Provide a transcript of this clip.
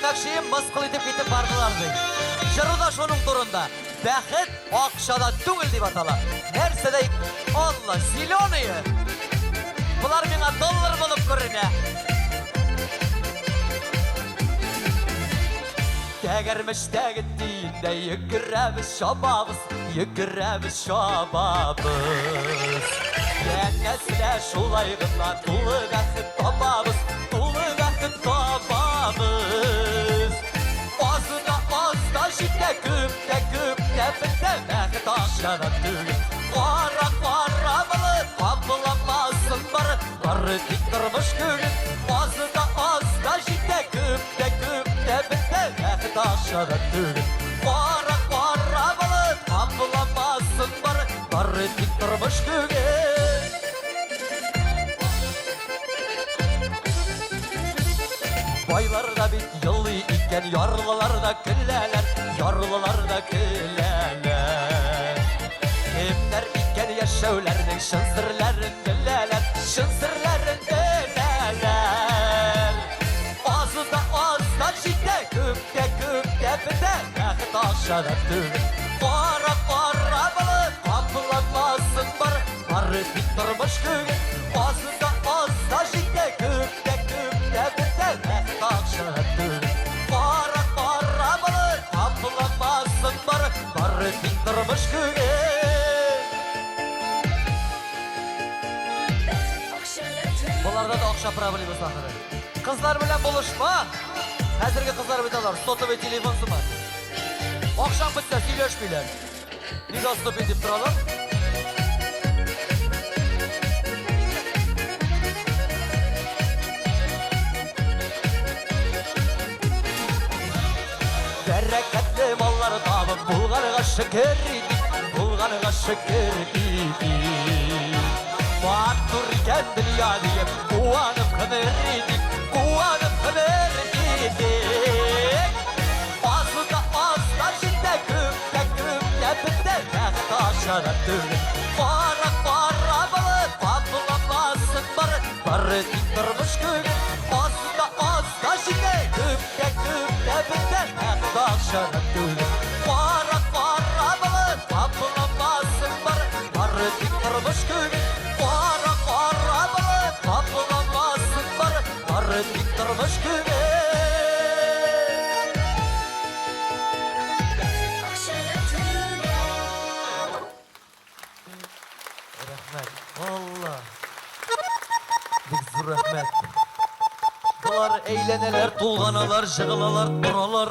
etmekşiyim, mıskıl edip gitip bardılar deyip. Jırı da şunun durunda. Bäxit akşada tüngül deyip atalar. Nerse deyip, Allah, zilonayı. Bular bana dollar bulup görüne. Tegermiş tegittiğinde yüküremiz şababız, yüküremiz şababız. Kendisine şulaygınla dulu bəxit tababız, dulu bəxit tababız. Azda azda jide küpte küpte bitte bəxit aşağıda tügül. Qara qara bılık kapılamazsın barı diktirmiş gülün. Azda azda jide küpte küpte bitte bəxit aşağıda tügül. Qara qara bılık kapılamazsın barı diktirmiş gülün. Baylarda bir yılı iken yarlılarda külleler, yarlılarda külleler. Kimler iken yaşavlarının şınsırların külleler, şınsırların külleler. Ağzında ağızda jide küpte küpte bide bəxit aşağıda tügül. Qara qara bılık kapılamazsın barı diktirmiş gülün. Ağzında ağızda jide küpte küpte bide bəxit aşağıda tügül. Qara qara bılık kapılamazsın barı diktirmiş gülün. Bularda da akşam problemi sahara. Kızlar bilen buluşma. Hazırki kızlar bidalar, sotu ve telefonsu var. Akşam bitse söyleşmeyler. Nida stop edip duralım. Bereketli mallar dağım, bulgarıga şeker idik, bulgarıga şeker idik. Batur kendini yadiyip, kuvanıp kıdır idik, kuvanıp kıdır idik. Ağzında ağızda jide küpte küpte bitte bəxit aşağıda tügül. Qara qara bılık kapılamazsın barı diktirmiş gülün. Ağzında ağızda jide küpte küpte bitte bəxit aşağıda tügül. Qara qara bılık kapılamazsın barı diktirmiş gülün. Qara qara bılık kapılamazsın barı diktirmiş gülün. Rahmet, Allah. Big rahmet. Bular eğleneler, tulganalar, jığılalar, duralar.